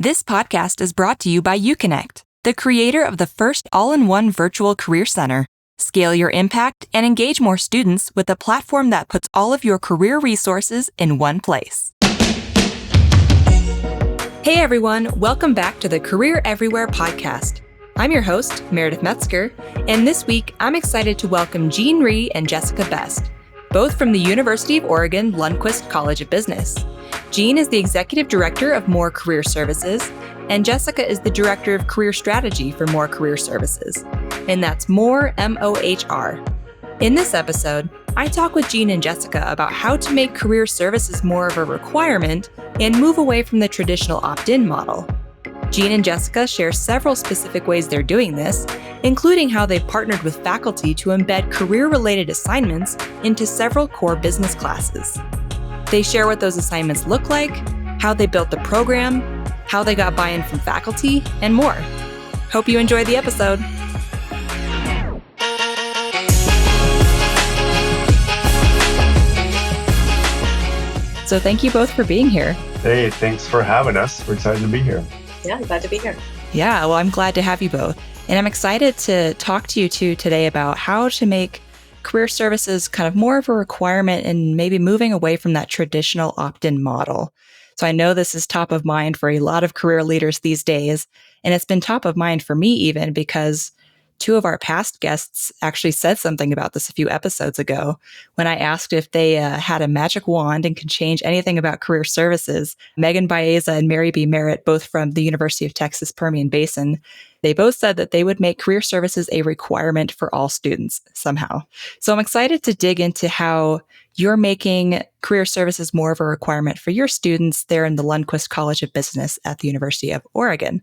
This podcast is brought to you by UConnect, the creator of the first all-in-one virtual career center. Scale your impact and engage more students with a platform that puts all of your career resources in one place. Hey everyone, welcome back to the Career Everywhere podcast. I'm your host, Meredith Metzger, and this week I'm excited to welcome Jean Rhee and Jessica Best, both from the University of Oregon Lundquist College of Business. Jean is the Executive Director of More Career Services, and Jessica is the Director of Career Strategy for More Career Services, and that's More, M-O-H-R. In this episode, I talk with Jean and Jessica about how to make career services more of a requirement and move away from the traditional opt-in model. Jean and Jessica share several specific ways they're doing this, including how they've partnered with faculty to embed career-related assignments into several core business classes. They share what those assignments look like, how they built the program, how they got buy-in from faculty, and more. Hope you enjoy the episode. So thank you both for being here. Hey, thanks for having us. We're excited to be here. Yeah, I'm glad to be here. Yeah, well, I'm glad to have you both. And I'm excited to talk to you two today about how to make career services kind of more of a requirement and maybe moving away from that traditional opt-in model. So I know this is top of mind for a lot of career leaders these days, and it's been top of mind for me even because two of our past guests actually said something about this a few episodes ago when I asked if they had a magic wand and could change anything about career services. Megan Baeza and Mary B. Merritt, both from the University of Texas Permian Basin, they both said that they would make career services a requirement for all students somehow. So I'm excited to dig into how you're making career services more of a requirement for your students there in the Lundquist College of Business at the University of Oregon.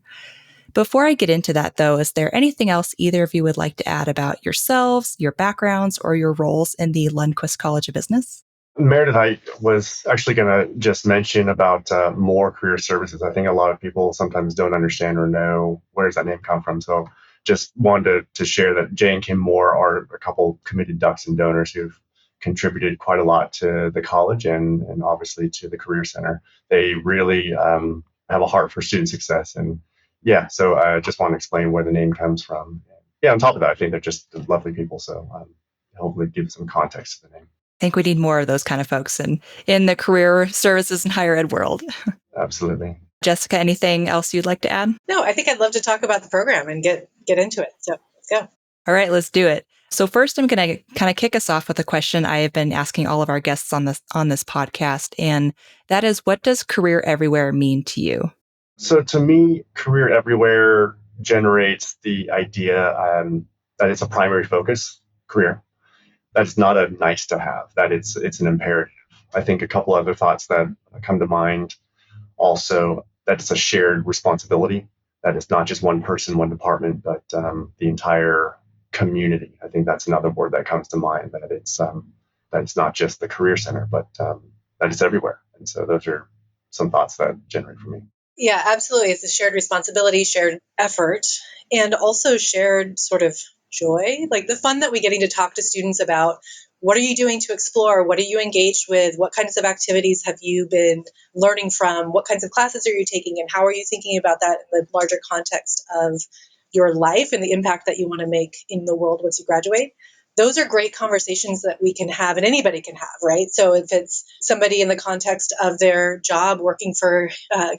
Before I get into that, though, is there anything else either of you would like to add about yourselves, your backgrounds, or your roles in the Lundquist College of Business? Meredith, I was actually going to just mention about More Career Services. I think a lot of people sometimes don't understand or know where does that name come from. So just wanted to share that Jay and Kim Moore are a couple committed ducks and donors who've contributed quite a lot to the college and obviously to the Career Center. They really have a heart for student success. And yeah, so I just want to explain where the name comes from. Yeah, on top of that, I think they're just lovely people. So hopefully give some context to the name. I think we need more of those kind of folks in the career services and higher ed world. Absolutely. Jessica, anything else you'd like to add? No, I think I'd love to talk about the program and get into it. So let's go. All right, let's do it. So first, I'm going to kind of kick us off with a question I have been asking all of our guests on this podcast, and that is, what does Career Everywhere mean to you? So to me, Career Everywhere generates the idea that it's a primary focus, career. That's not a nice to have, that it's an imperative. I think a couple other thoughts that come to mind also, that it's a shared responsibility, that it's not just one person, one department, but the entire community. I think that's another word that comes to mind, that it's not just the Career Center, but that it's everywhere. And so those are some thoughts that generate for me. Yeah, absolutely. It's a shared responsibility, shared effort, and also shared sort of joy, like the fun that we getting to talk to students about. What are you doing to explore? What are you engaged with? What kinds of activities have you been learning from? What kinds of classes are you taking? And how are you thinking about that in the larger context of your life and the impact that you want to make in the world once you graduate? Those are great conversations that we can have and anybody can have, right? So if it's somebody in the context of their job working for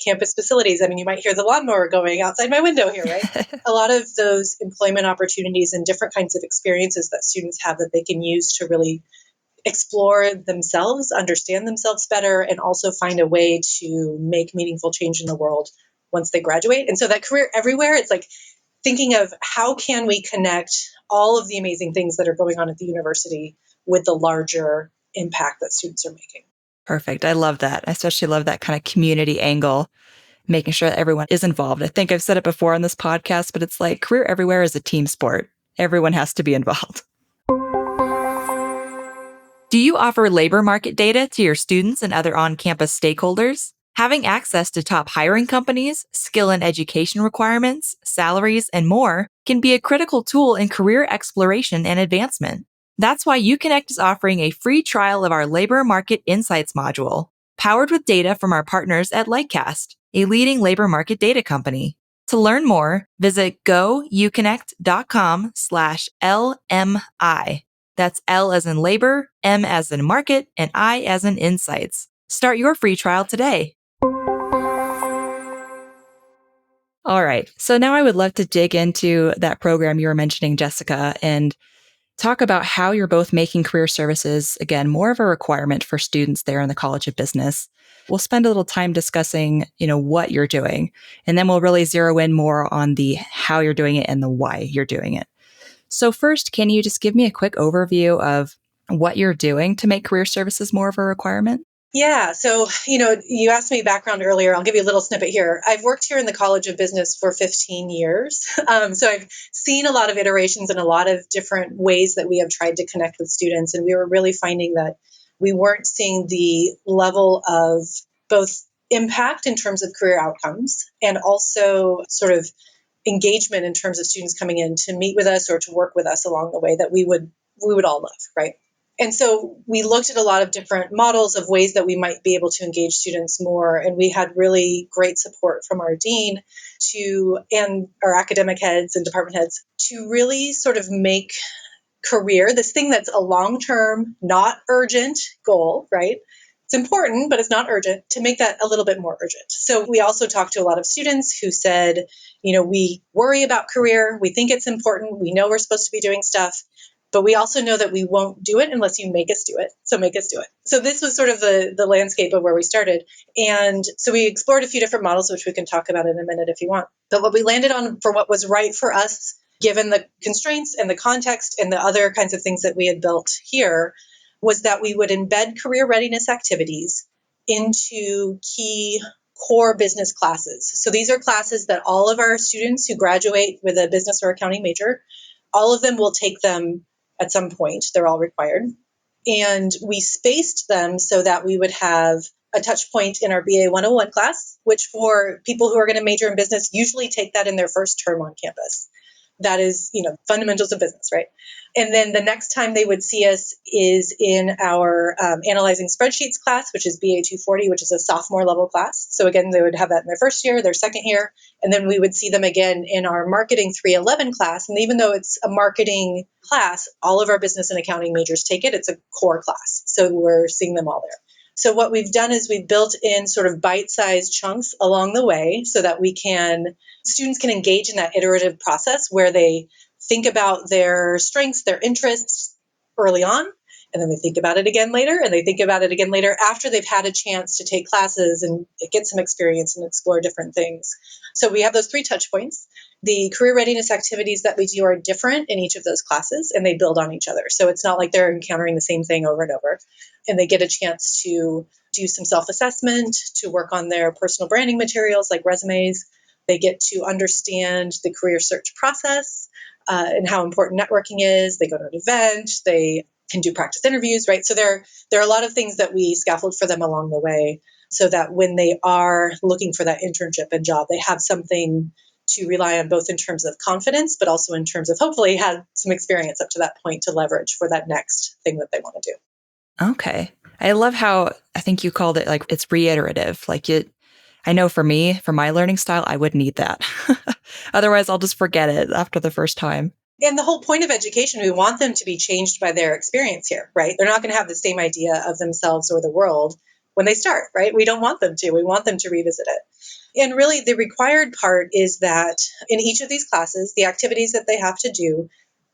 campus facilities, I mean, you might hear the lawnmower going outside my window here, right? A lot of those employment opportunities and different kinds of experiences that students have that they can use to really explore themselves, understand themselves better, and also find a way to make meaningful change in the world once they graduate. And so that Career Everywhere, it's like thinking of how can we connect all of the amazing things that are going on at the university with the larger impact that students are making. Perfect. I love that. I especially love that kind of community angle, making sure that everyone is involved. I think I've said it before on this podcast, but it's like Career Everywhere is a team sport. Everyone has to be involved. Do you offer labor market data to your students and other on-campus stakeholders? Having access to top hiring companies, skill and education requirements, salaries, and more can be a critical tool in career exploration and advancement. That's why UConnect is offering a free trial of our Labor Market Insights module, powered with data from our partners at Lightcast. a leading labor market data company. To learn more, visit gouconnect.com/LMI. That's L as in labor, M as in market, and I as in insights. Start your free trial today. All right. So now I would love to dig into that program you were mentioning, Jessica, and talk about how you're both making career services, again, more of a requirement for students there in the College of Business. We'll spend a little time discussing, what you're doing, and then we'll really zero in more on the how you're doing it and the why you're doing it. So first, can you just give me a quick overview of what you're doing to make career services more of a requirement? Yeah. So, you asked me background earlier. I'll give you a little snippet here. I've worked here in the College of Business for 15 years. So I've seen a lot of iterations and a lot of different ways that we have tried to connect with students. And we were really finding that we weren't seeing the level of both impact in terms of career outcomes and also sort of engagement in terms of students coming in to meet with us or to work with us along the way that we would all love, right? And so we looked at a lot of different models of ways that we might be able to engage students more. And we had really great support from our dean and our academic heads and department heads to really sort of make career this thing that's a long-term, not urgent goal, right? It's important, but it's not urgent, to make that a little bit more urgent. So we also talked to a lot of students who said, we worry about career. We think it's important. We know we're supposed to be doing stuff. But we also know that we won't do it unless you make us do it. So make us do it. So this was sort of the landscape of where we started. And so we explored a few different models, which we can talk about in a minute if you want. But what we landed on for what was right for us, given the constraints and the context and the other kinds of things that we had built here, was that we would embed career readiness activities into key core business classes. So these are classes that all of our students who graduate with a business or accounting major, all of them will take them at some point. They're all required. And we spaced them so that we would have a touch point in our BA 101 class, which for people who are going to major in business usually take that in their first term on campus. That is, fundamentals of business, right? And then the next time they would see us is in our analyzing spreadsheets class, which is BA 240, which is a sophomore-level class. So again, they would have that in their first year, their second year, and then we would see them again in our marketing 311 class. And even though it's a marketing class, all of our business and accounting majors take it. It's a core class. So we're seeing them all there. So what we've done is we've built in sort of bite-sized chunks along the way so that students can engage in that iterative process where they think about their strengths, their interests early on, and then they think about it again later, and they think about it again later after they've had a chance to take classes and get some experience and explore different things. So we have those 3 touch points. The career readiness activities that we do are different in each of those classes, and they build on each other. So it's not like they're encountering the same thing over and over. And they get a chance to do some self-assessment, to work on their personal branding materials like resumes. They get to understand the career search process and how important networking is. They go to an event. They can do practice interviews, right? So there are a lot of things that we scaffold for them along the way so that when they are looking for that internship and job, they have something to rely on both in terms of confidence, but also in terms of hopefully have some experience up to that point to leverage for that next thing that they want to do. Okay. I love how I think you called it like it's reiterative. I know for me, for my learning style, I would need that. Otherwise, I'll just forget it after the first time. And the whole point of education, we want them to be changed by their experience here, right? They're not going to have the same idea of themselves or the world when they start, right? We don't want them to. We want them to revisit it. And really, the required part is that in each of these classes, the activities that they have to do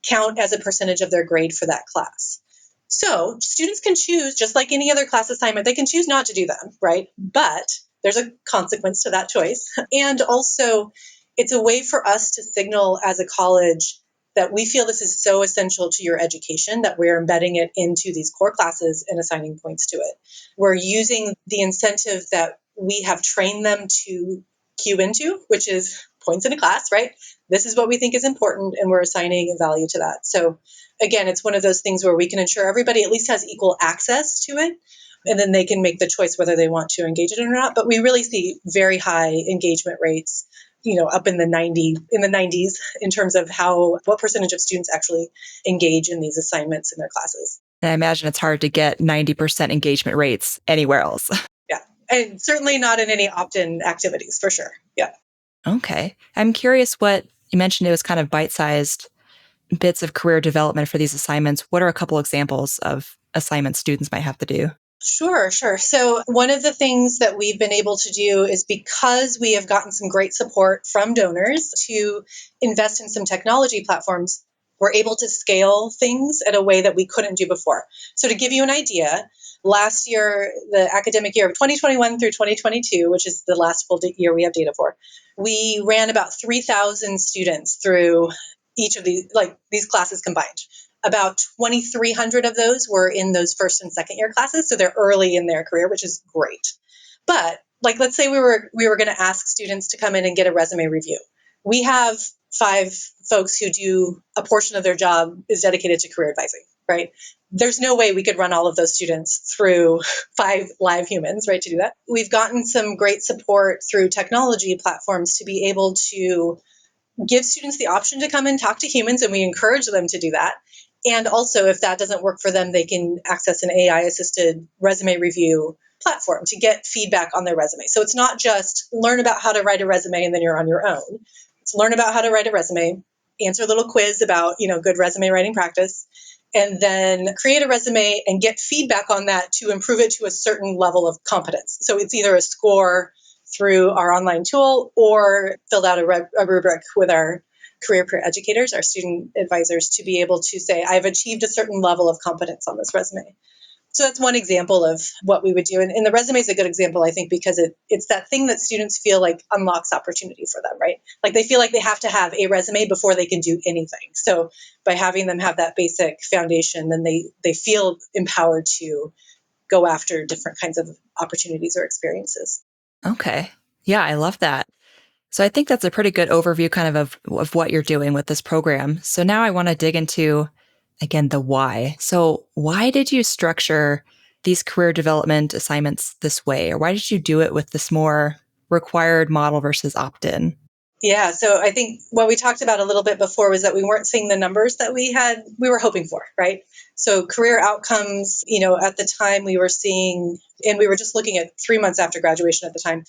count as a percentage of their grade for that class. So students can choose, just like any other class assignment, they can choose not to do them, right? But there's a consequence to that choice. And also, it's a way for us to signal as a college that we feel this is so essential to your education that we're embedding it into these core classes and assigning points to it. We're using the incentive that we have trained them to cue into, which is points in a class, right? This is what we think is important, and we're assigning a value to that. So again, it's one of those things where we can ensure everybody at least has equal access to it, and then they can make the choice whether they want to engage in it or not. But we really see very high engagement rates, up in the 90s in terms of what percentage of students actually engage in these assignments in their classes. And I imagine it's hard to get 90% engagement rates anywhere else. Yeah. And certainly not in any opt-in activities, for sure. Yeah. Okay. I'm curious what you mentioned, it was kind of bite-sized bits of career development for these assignments. What are a couple examples of assignments students might have to do? Sure, sure. So, one of the things that we've been able to do is because we have gotten some great support from donors to invest in some technology platforms, we're able to scale things at a way that we couldn't do before. So, to give you an idea, last year, the academic year of 2021 through 2022, which is the last full year we have data for, we ran about 3,000 students through each of these classes combined. About 2,300 of those were in those first and second year classes, so they're early in their career, which is great. But let's say we were going to ask students to come in and get a resume review. We have 5 folks who do a portion of their job is dedicated to career advising, right? There's no way we could run all of those students through 5 live humans, right, to do that. We've gotten some great support through technology platforms to be able to give students the option to come and talk to humans, and we encourage them to do that. And also, if that doesn't work for them, they can access an AI-assisted resume review platform to get feedback on their resume. So it's not just learn about how to write a resume and then you're on your own. It's learn about how to write a resume, answer a little quiz about, good resume writing practice, and then create a resume and get feedback on that to improve it to a certain level of competence. So it's either a score through our online tool or filled out a rubric with our career peer educators, our student advisors, to be able to say, I've achieved a certain level of competence on this resume. So that's one example of what we would do. And the resume is a good example, I think, because it's that thing that students feel like unlocks opportunity for them, right? Like they feel like they have to have a resume before they can do anything. So by having them have that basic foundation, then they feel empowered to go after different kinds of opportunities or experiences. Okay. Yeah, I love that. So I think that's a pretty good overview of what you're doing with this program. So now I want to dig into, again, the why. So why did you structure these career development assignments this way? Or why did you do it with this more required model versus opt-in? Yeah, so I think what we talked about a little bit before was that we weren't seeing the numbers that we were hoping for, right? So career outcomes, at the time we were seeing, and we were just looking at 3 months after graduation at the time,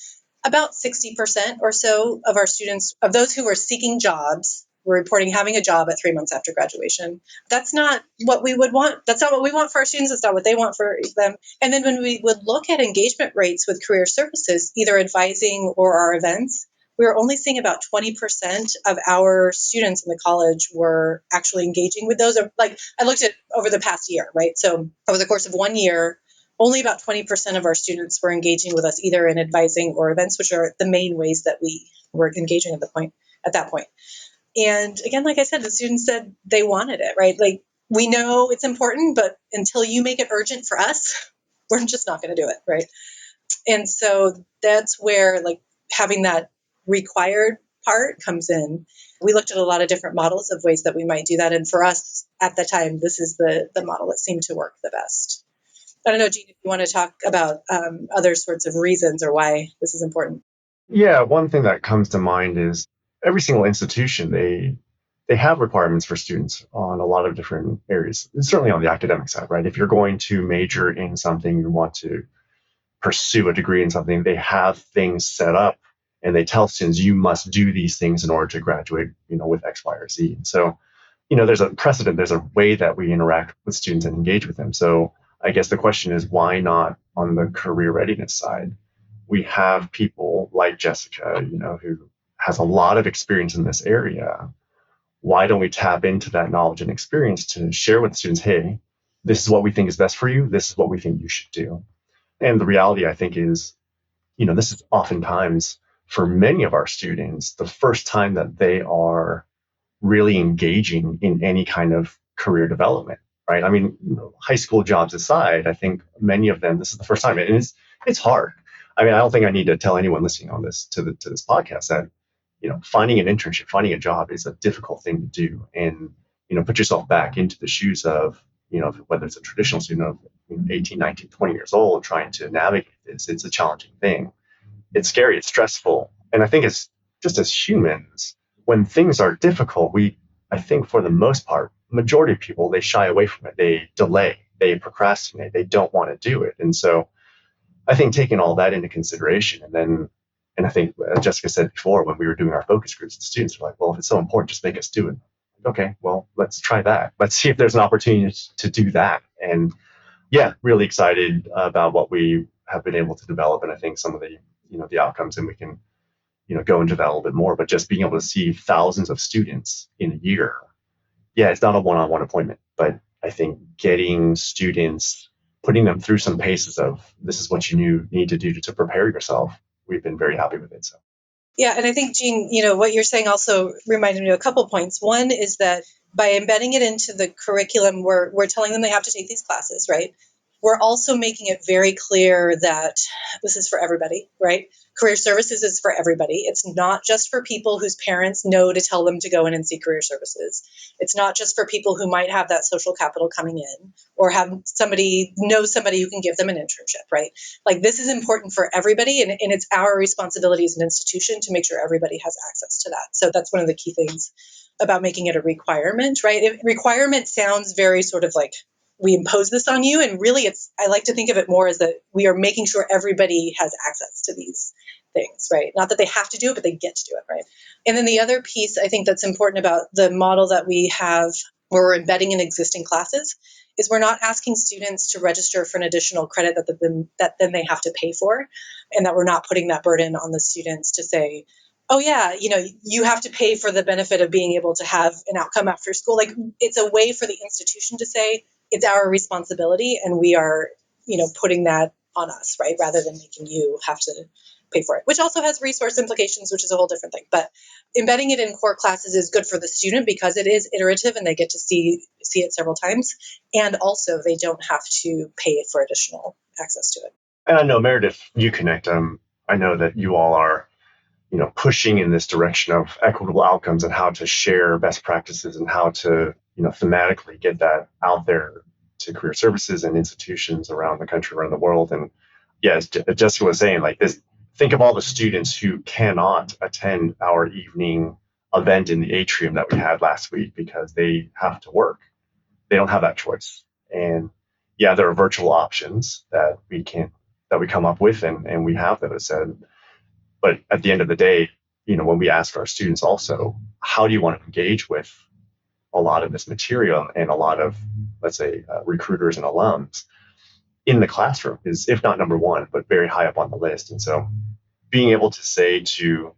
about 60% or so of our students, of those who were seeking jobs, were reporting having a job at 3 months after graduation. That's not what we would want. That's not what we want for our students. That's not what they want for them. And then when we would look at engagement rates with career services, either advising or our events, we were only seeing about 20% of our students in the college were actually engaging with those. I looked at over the past year, right? So over the course of 1 year, only about 20% of our students were engaging with us either in advising or events, which are the main ways that we were engaging at that point. And again, like I said, the students said they wanted it, right? Like, we know it's important, but until you make it urgent for us, we're just not going to do it, right? And so that's where having that required part comes in. We looked at a lot of different models of ways that we might do that. And for us at the time, this is the model that seemed to work the best. I don't know, Gene, if you want to talk about other sorts of reasons or why this is important. Yeah, one thing that comes to mind is every single institution, they have requirements for students on a lot of different areas, certainly on the academic side, right? If you're going to major in something, you want to pursue a degree in something, they have things set up and they tell students you must do these things in order to graduate, with X, Y, or Z. And so, there's a precedent, there's a way that we interact with students and engage with them. So I guess the question is, why not on the career readiness side? We have people like Jessica, who has a lot of experience in this area. Why don't we tap into that knowledge and experience to share with students, hey, this is what we think is best for you. This is what we think you should do. And the reality, I think, is, this is oftentimes for many of our students, the first time that they are really engaging in any kind of career development, right? I mean, high school jobs aside, I think many of them, this is the first time. And it's hard. I mean, I don't think I need to tell anyone listening on this to this podcast that, finding an internship, finding a job is a difficult thing to do. And, put yourself back into the shoes of, whether it's a traditional student of 18, 19, 20 years old trying to navigate this, it's a challenging thing. It's scary, it's stressful. And I think it's just as humans, when things are difficult, I think for the most part, majority of people, they shy away from it. They delay, they procrastinate, they don't want to do it. And so I think taking all that into consideration, and I think as Jessica said before, when we were doing our focus groups, the students were like, well, if it's so important, just make us do it. Okay, well, let's try that. Let's see if there's an opportunity to do that. And yeah, really excited about what we have been able to develop. And I think some of the, the outcomes, and we can, go into that a little bit more, but just being able to see thousands of students in a year. Yeah, it's not a one-on-one appointment, but I think getting students, putting them through some paces of this is what you need to do to prepare yourself. We've been very happy with it. So. Yeah, and I think, Jean, what you're saying also reminded me of a couple points. One is that by embedding it into the curriculum, we're telling them they have to take these classes, right? We're also making it very clear that this is for everybody, right? Career services is for everybody. It's not just for people whose parents know to tell them to go in and see career services. It's not just for people who might have that social capital coming in or have somebody who can give them an internship, right? Like, this is important for everybody, and it's our responsibility as an institution to make sure everybody has access to that. So that's one of the key things about making it a requirement, right? Requirement sounds very sort of like we impose this on you, and really I like to think of it more as that we are making sure everybody has access to these things, right? Not that they have to do it, but they get to do it, right? And then the other piece I think that's important about the model that we have where we're embedding in existing classes is we're not asking students to register for an additional credit that then they have to pay for, and that we're not putting that burden on the students to say, oh yeah, you have to pay for the benefit of being able to have an outcome after school. Like, it's a way for the institution to say it's our responsibility, and we are, putting that on us, right? Rather than making you have to pay for it, which also has resource implications, which is a whole different thing. But embedding it in core classes is good for the student because it is iterative and they get to see it several times. And also they don't have to pay for additional access to it. And I know, Meredith, you connect. I know that you all are, pushing in this direction of equitable outcomes and how to share best practices and how to, thematically get that out there to career services and institutions around the country, around the world. And yes, Jessica was saying, like this, think of all the students who cannot attend our evening event in the atrium that we had last week because they have to work. They don't have that choice. And yeah, there are virtual options that we come up with, and we have those. But at the end of the day, when we ask our students also, how do you want to engage with a lot of this material and a lot of, let's say, recruiters and alums in the classroom is, if not number one, but very high up on the list. And so being able to say to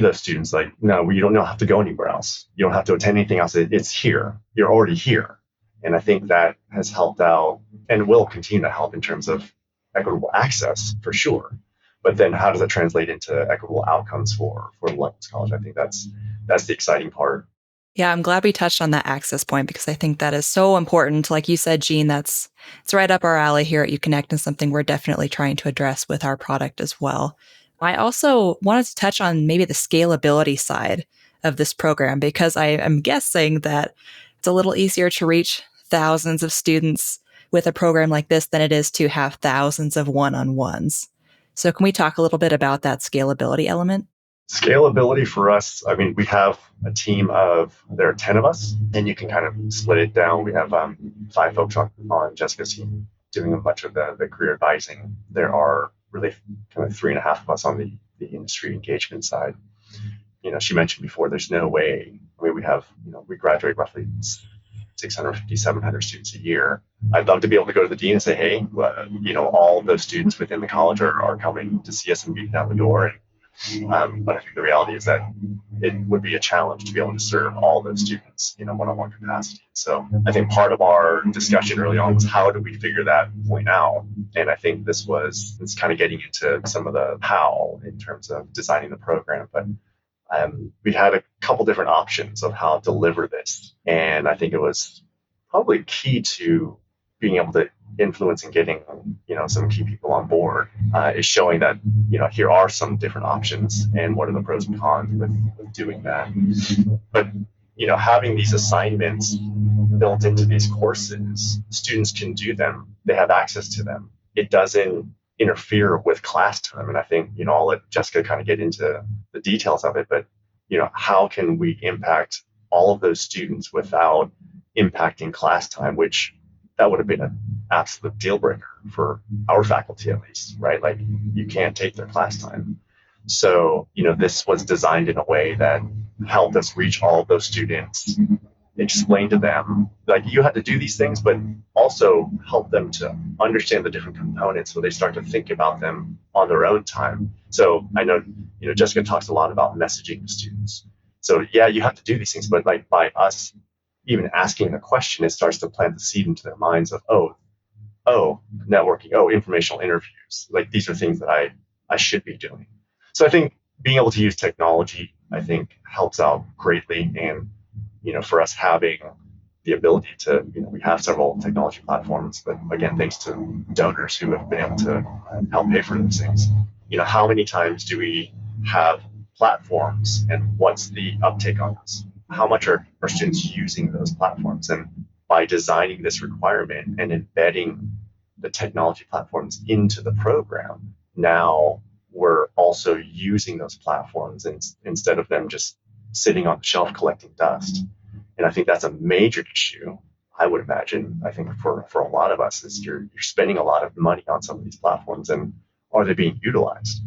those students, like, no, you don't have to go anywhere else. You don't have to attend anything else. It's here. You're already here. And I think that has helped out and will continue to help in terms of equitable access for sure. But then how does that translate into equitable outcomes for Lundquist College? I think that's the exciting part. Yeah, I'm glad we touched on that access point because I think that is so important. Like you said, Jean, it's right up our alley here at UConnect and something we're definitely trying to address with our product as well. I also wanted to touch on maybe the scalability side of this program because I am guessing that it's a little easier to reach thousands of students with a program like this than it is to have thousands of one-on-ones. So can we talk a little bit about that scalability element? Scalability for us, I mean, we have a team there are 10 of us, and you can kind of split it down. We have 5 folks on Jessica's team doing a bunch of the career advising. There are really kind of 3.5 of us on the industry engagement side. She mentioned before, there's no way, I mean, we graduate roughly 650, 700 students a year. I'd love to be able to go to the dean and say, hey, all those students within the college are coming to see us and beating down the door. But I think the reality is that it would be a challenge to be able to serve all those students in a one-on-one capacity. So I think part of our discussion early on was how do we figure that point out? And I think it's kind of getting into some of the how in terms of designing the program. But we had a couple different options of how to deliver this. And I think it was probably key to being able to influence and getting, some key people on board is showing that, here are some different options and what are the pros and cons with doing that. But, having these assignments built into these courses, students can do them. They have access to them. It doesn't interfere with class time. And I think, I'll let Jessica kind of get into the details of it, but, how can we impact all of those students without impacting class time, which that would have been an absolute deal breaker for our faculty, at least, right? Like, you can't take their class time. So, this was designed in a way that helped us reach all of those students, explain to them, like, you had to do these things, but also help them to understand the different components so they start to think about them on their own time. So I know, Jessica talks a lot about messaging to students. So yeah, you have to do these things, but like by us even asking the question, it starts to plant the seed into their minds of, networking, informational interviews. Like, these are things that I should be doing. So I think being able to use technology, I think, helps out greatly. And, for us having the ability to, we have several technology platforms, but again, thanks to donors who have been able to help pay for those things. How many times do we have platforms and what's the uptake on those? How much are students using those platforms? And by designing this requirement and embedding the technology platforms into the program, now we're also using those platforms instead of them just sitting on the shelf collecting dust. And I think that's a major issue, I would imagine. I think for a lot of us is you're spending a lot of money on some of these platforms, and are they being utilized?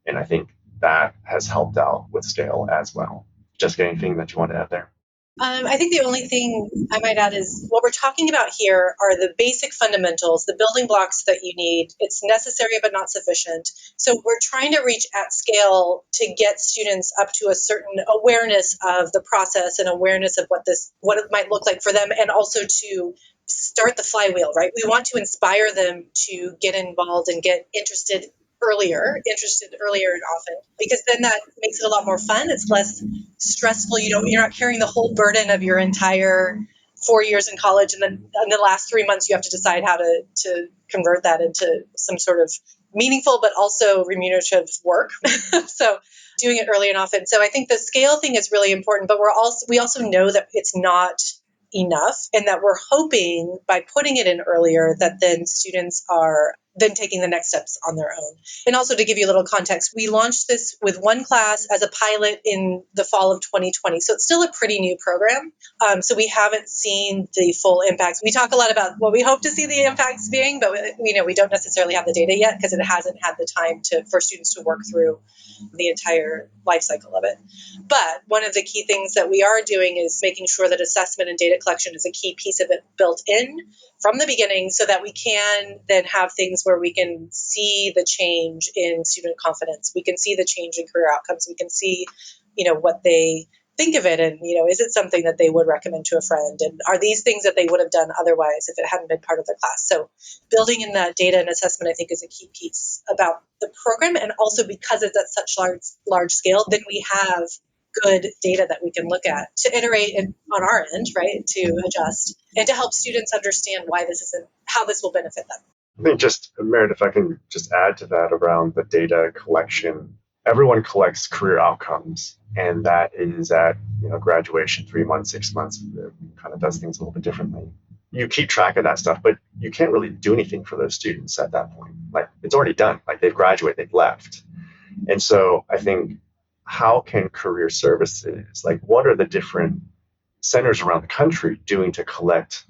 And I think that has helped out with scale as well. Jessica, anything that you want to add there? I think the only thing I might add is what we're talking about here are the basic fundamentals, the building blocks that you need. It's necessary but not sufficient. So we're trying to reach at scale to get students up to a certain awareness of the process and awareness of what it might look like for them, and also to start the flywheel, right? We want to inspire them to get involved and get interested earlier and often, because then that makes it a lot more fun. It's less stressful. You're not carrying the whole burden of your entire 4 years in college, and then in the last 3 months you have to decide how to convert that into some sort of meaningful but also remunerative work. So doing it early and often. So I think the scale thing is really important, but we also know that it's not enough, and that we're hoping by putting it in earlier that then students are then taking the next steps on their own. And also, to give you a little context, we launched this with one class as a pilot in the fall of 2020. So it's still a pretty new program. So we haven't seen the full impacts. We talk a lot about what we hope to see the impacts being, but we don't necessarily have the data yet because it hasn't had the time for students to work through the entire life cycle of it. But one of the key things that we are doing is making sure that assessment and data collection is a key piece of it built in from the beginning, so that we can then have things where we can see the change in student confidence. We can see the change in career outcomes. We can see, what they think of it, and, is it something that they would recommend to a friend? And are these things that they would have done otherwise if it hadn't been part of their class? So building in that data and assessment, I think, is a key piece about the program. And also, because it's at such large scale, then we have good data that we can look at to iterate on our end, right, to adjust and to help students understand how this will benefit them. I think, just, Meredith, if I can just add to that around the data collection. Everyone collects career outcomes, and that is at graduation, 3 months, 6 months. It kind of does things a little bit differently. You keep track of that stuff, but you can't really do anything for those students at that point. Like, it's already done. Like, they've graduated, they've left. And so I think, how can career services, like, what are the different centers around the country doing to collect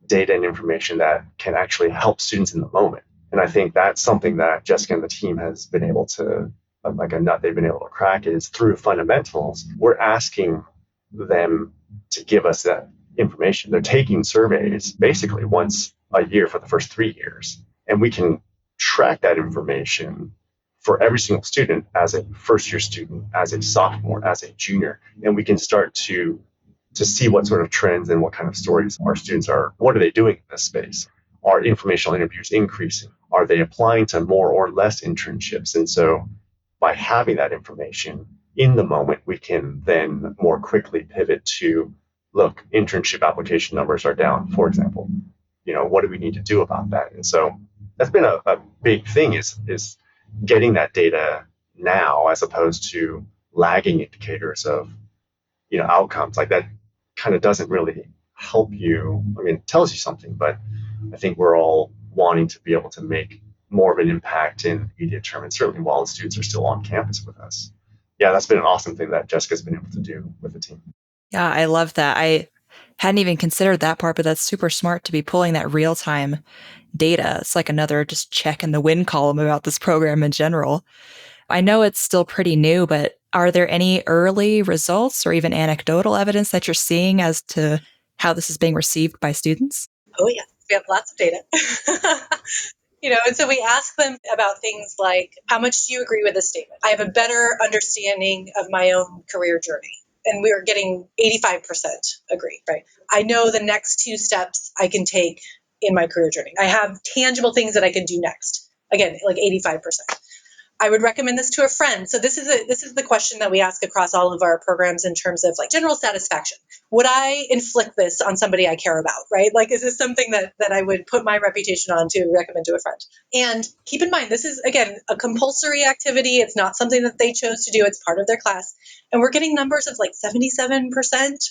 data and information that can actually help students in the moment? And I think that's something that Jessica and the team has been able to, like a nut they've been able to crack, is through fundamentals. We're asking them to give us that information. They're taking surveys basically once a year for the first 3 years, and we can track that information for every single student, as a first year student, as a sophomore, as a junior, and we can start to see what sort of trends and what kind of stories our students what are they doing in this space? Are informational interviews increasing? Are they applying to more or less internships? And so by having that information in the moment, we can then more quickly pivot to, look, internship application numbers are down, for example. What do we need to do about that? And so that's been a big thing, is getting that data now, as opposed to lagging indicators of outcomes. Like, that kind of doesn't really help you. I mean, it tells you something, but I think we're all wanting to be able to make more of an impact in the immediate term, and certainly while the students are still on campus with us. Yeah, that's been an awesome thing that Jessica's been able to do with the team. Yeah, I love that. Hadn't even considered that part, but that's super smart to be pulling that real-time data. It's like another just check in the win column about this program in general. I know it's still pretty new, but are there any early results or even anecdotal evidence that you're seeing as to how this is being received by students? Oh, yes, we have lots of data. And so we ask them about things like, how much do you agree with this statement? I have a better understanding of my own career journey. And we are getting 85% agree, right? I know the next two steps I can take in my career journey. I have tangible things that I can do next. Again, like 85%. I would recommend this to a friend. So this is the question that we ask across all of our programs in terms of like general satisfaction. Would I inflict this on somebody I care about, right? Like, is this something that I would put my reputation on to recommend to a friend? And keep in mind, this is, again, a compulsory activity. It's not something that they chose to do. It's part of their class. And we're getting numbers of like 77%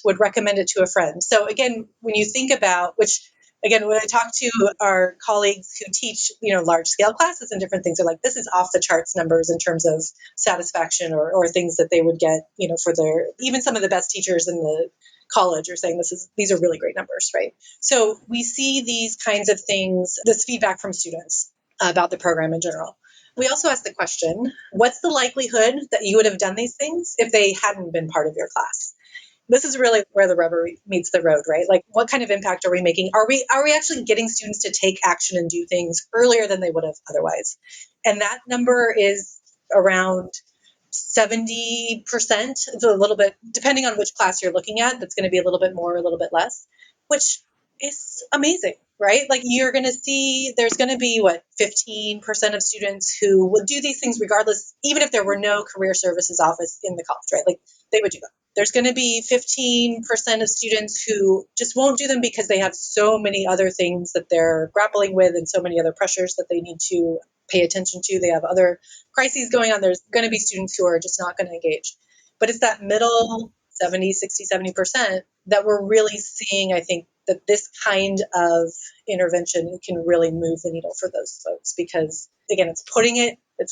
would recommend it to a friend. So again, when you think about, which again, when I talk to our colleagues who teach, large scale classes and different things, they're like, this is off the charts numbers in terms of satisfaction or things that they would get, for even some of the best teachers in the college are saying these are really great numbers, right? So we see these kinds of things, this feedback from students about the program in general. We also ask the question, what's the likelihood that you would have done these things if they hadn't been part of your class? This is really where the rubber meets the road, right? Like, what kind of impact are we making? Are we actually getting students to take action and do things earlier than they would have otherwise? And that number is around 70%. It's a little bit, depending on which class you're looking at, that's going to be a little bit more, a little bit less, which is amazing, right? Like, you're going to see there's going to be 15% of students who will do these things regardless, even if there were no career services office in the college, right? Like, they would do them. There's going to be 15% of students who just won't do them because they have so many other things that they're grappling with and so many other pressures that they need to pay attention to. They have other crises going on. There's going to be students who are just not going to engage. But it's that middle 70, 60, 70% that we're really seeing, I think, that this kind of intervention can really move the needle for those folks because, again, it's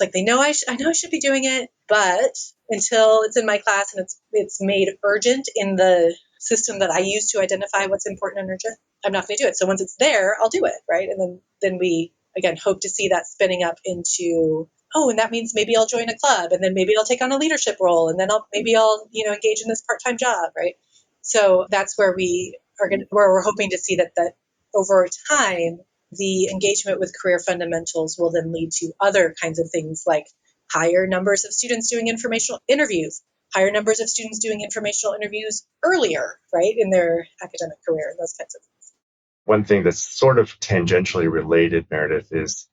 like they know I know I should be doing it, but until it's in my class and it's made urgent in the system that I use to identify what's important and urgent, I'm not going to do it. So once it's there, I'll do it, right? And then we, again, hope to see that spinning up into, oh, and that means maybe I'll join a club, and then maybe I'll take on a leadership role, and then I'll engage in this part-time job, right? So that's where where we're hoping to see that over time, the engagement with career fundamentals will then lead to other kinds of things like higher numbers of students doing informational interviews, higher numbers of students doing informational interviews earlier, right, in their academic career, and those kinds of things. One thing that's sort of tangentially related, Meredith, is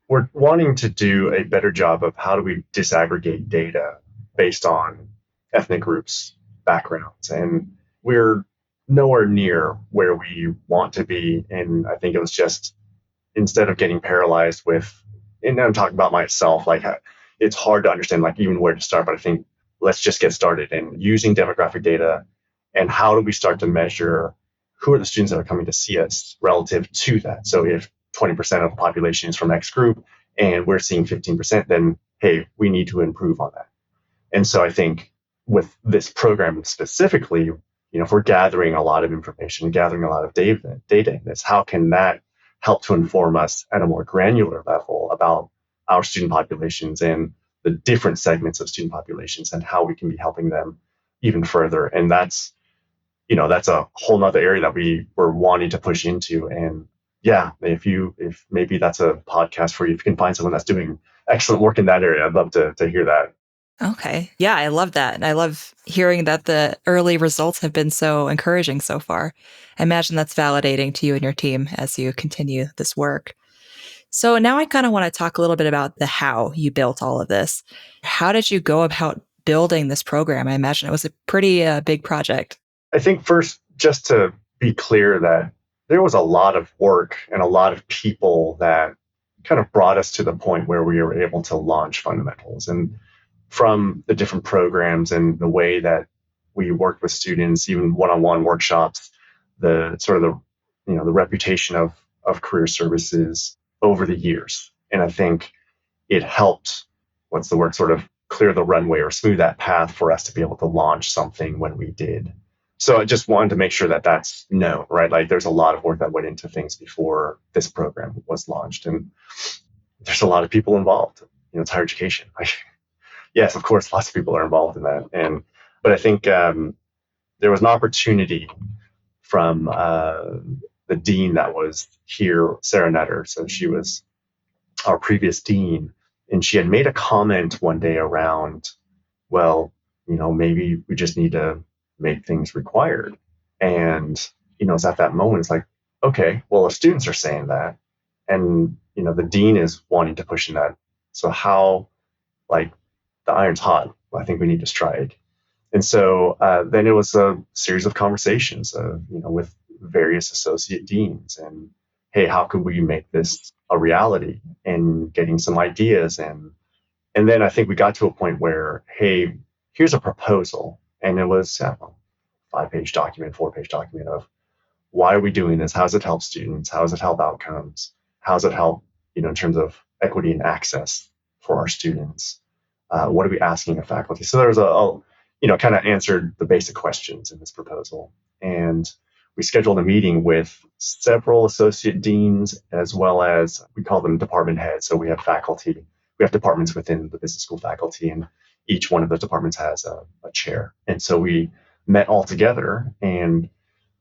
we're wanting to do a better job of how do we disaggregate data based on ethnic groups, backgrounds, and we're nowhere near where we want to be. And I think it was just instead of getting paralyzed with, and I'm talking about myself, like it's hard to understand like even where to start, but I think let's just get started and using demographic data and how do we start to measure who are the students that are coming to see us relative to that. So if 20% of the population is from X group and we're seeing 15%, then hey, we need to improve on that. And so I think with this program specifically, if we're gathering a lot of information, gathering a lot of data in this, how can that help to inform us at a more granular level about our student populations and the different segments of student populations and how we can be helping them even further? And that's a whole nother area that we were wanting to push into. And yeah, if maybe that's a podcast for you, if you can find someone that's doing excellent work in that area, I'd love to hear that. Okay. Yeah, I love that. I love hearing that the early results have been so encouraging so far. I imagine that's validating to you and your team as you continue this work. So now I kind of want to talk a little bit about the how you built all of this. How did you go about building this program? I imagine it was a pretty big project. I think first, just to be clear that there was a lot of work and a lot of people that kind of brought us to the point where we were able to launch fundamentals. And from the different programs and the way that we worked with students, even one-on-one workshops, the sort of the reputation of career services over the years. And I think it helped, what's the word, sort of clear the runway or smooth that path for us to be able to launch something when we did. So I just wanted to make sure that that's known, right? Like there's a lot of work that went into things before this program was launched, and there's a lot of people involved. It's higher education. Yes, of course, lots of people are involved in that, but I think there was an opportunity from the dean that was here, Sarah Netter. So she was our previous dean, and she had made a comment one day around, well, maybe we just need to make things required. And, it's at that moment, it's like, okay, well, the students are saying that. And, the dean is wanting to push in that. So how, like, the iron's hot. I think we need to strike. And so then it was a series of conversations, with various associate deans, and hey, how could we make this a reality? And getting some ideas, and then I think we got to a point where, hey, here's a proposal, and it was a 5-page document, 4-page document of why are we doing this? How does it help students? How does it help outcomes? How does it help, in terms of equity and access for our students? What are we asking of faculty? So there was kind of answered the basic questions in this proposal. And we scheduled a meeting with several associate deans, as well as we call them department heads. So we have faculty, we have departments within the business school faculty, and each one of those departments has a chair. And so we met all together and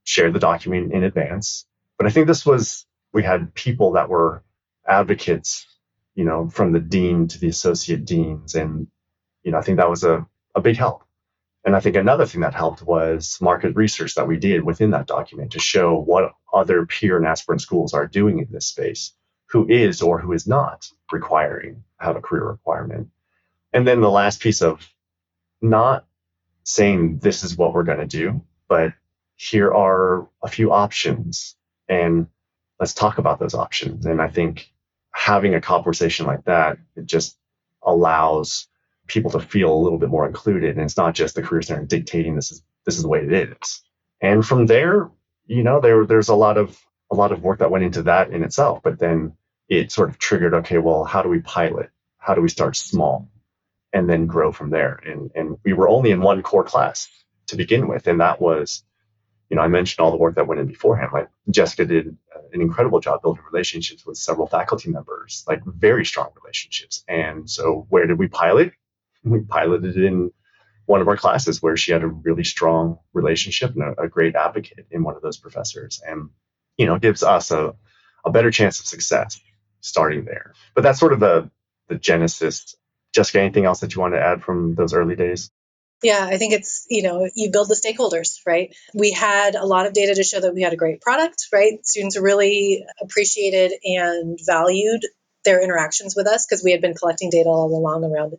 shared the document in advance. But I think we had people that were advocates, from the dean to the associate deans. And, I think that was a big help. And I think another thing that helped was market research that we did within that document to show what other peer and aspirant schools are doing in this space, who is or who is not requiring, have a career requirement. And then the last piece of not saying this is what we're going to do, but here are a few options, and let's talk about those options. And I think having a conversation like that, it just allows people to feel a little bit more included, and it's not just the career center dictating this is the way it is. And from there, there's a lot of work that went into that in itself, but then it sort of triggered, okay, well, how do we pilot? How do we start small and then grow from there? And we were only in one core class to begin with, and that was, I mentioned all the work that went in beforehand. Like Jessica did an incredible job building relationships with several faculty members, like very strong relationships. And so where did we pilot? We piloted in one of our classes where she had a really strong relationship and a great advocate in one of those professors, and gives us a better chance of success starting there. But that's sort of the genesis. Jessica, anything else that you want to add from those early days? Yeah, I think it's, you build the stakeholders, right? We had a lot of data to show that we had a great product, right? Students really appreciated and valued their interactions with us because we had been collecting data all along around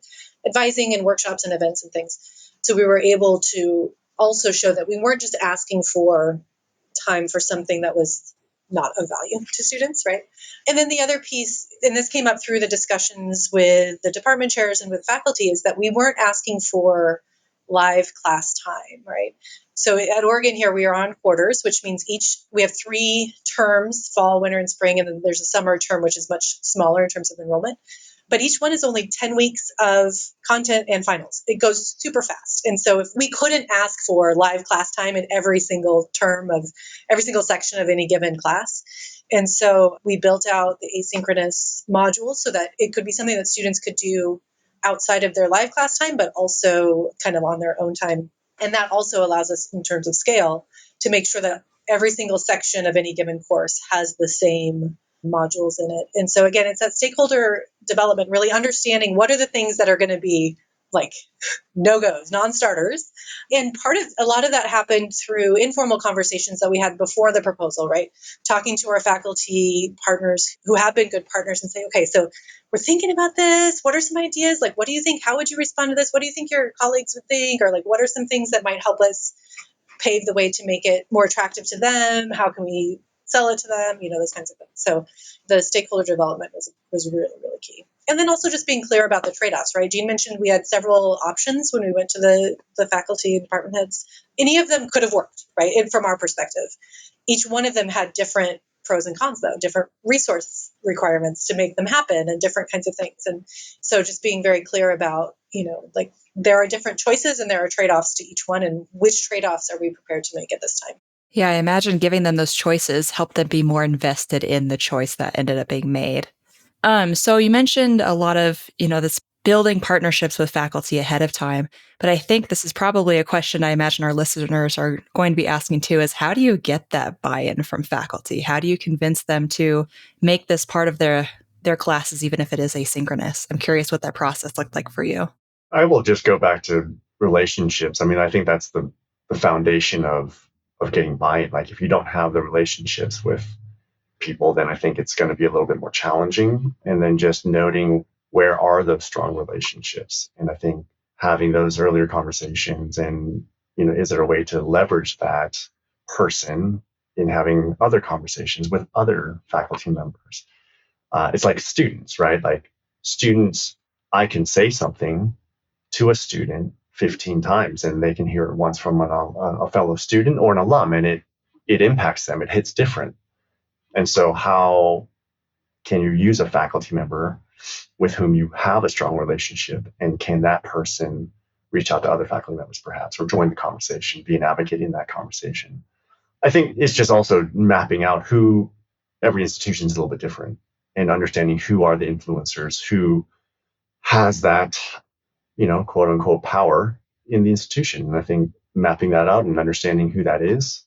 advising and workshops and events and things. So we were able to also show that we weren't just asking for time for something that was not of value to students, right? And then the other piece, and this came up through the discussions with the department chairs and with faculty, is that we weren't asking for live class time, right? So at Oregon here, we are on quarters, which means we have 3 terms, fall, winter, and spring, and then there's a summer term, which is much smaller in terms of enrollment. But each one is only 10 weeks of content and finals. It goes super fast. And so if we couldn't ask for live class time in every single term of every single section of any given class. And so we built out the asynchronous modules so that it could be something that students could do outside of their live class time, but also kind of on their own time. And that also allows us, in terms of scale, to make sure that every single section of any given course has the same modules in it. And so again, it's that stakeholder development, really understanding what are the things that are going to be like no-goes, non-starters. And a lot of that happened through informal conversations that we had before the proposal, right? Talking to our faculty partners who have been good partners and say, okay, so we're thinking about this. What are some ideas? Like, what do you think? How would you respond to this? What do you think your colleagues would think? Or like, what are some things that might help us pave the way to make it more attractive to them? How can we sell it to them? Those kinds of things. So the stakeholder development was really, really key. And then also just being clear about the trade-offs, right? Jean mentioned we had several options when we went to the faculty and department heads. Any of them could have worked, right? And from our perspective, each one of them had different pros and cons, though, different resource requirements to make them happen and different kinds of things. And so just being very clear about, like there are different choices and there are trade-offs to each one. And which trade-offs are we prepared to make at this time? Yeah, I imagine giving them those choices helped them be more invested in the choice that ended up being made. So you mentioned a lot of, this building partnerships with faculty ahead of time, but I think this is probably a question I imagine our listeners are going to be asking too, is how do you get that buy-in from faculty? How do you convince them to make this part of their classes, even if it is asynchronous? I'm curious what that process looked like for you. I will just go back to relationships. I mean, I think that's the foundation of getting buy-in. Like if you don't have the relationships with people, then I think it's going to be a little bit more challenging. And then just noting where are those strong relationships. And I think having those earlier conversations and, is there a way to leverage that person in having other conversations with other faculty members? It's like students, right? Like students, I can say something to a student 15 times and they can hear it once from a fellow student or an alum, and it impacts them. It hits different. And so how can you use a faculty member with whom you have a strong relationship, and can that person reach out to other faculty members perhaps, or join the conversation, be an advocate in that conversation? I think it's just also mapping out who, every institution is a little bit different, and understanding who are the influencers, who has that, quote unquote power in the institution. And I think mapping that out and understanding who that is.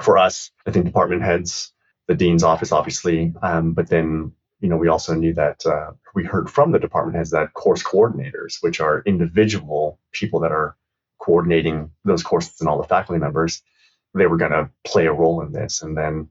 For us, I think department heads, the dean's office, obviously, but then, we also knew that we heard from the department heads that course coordinators, which are individual people that are coordinating those courses and all the faculty members, they were going to play a role in this. And then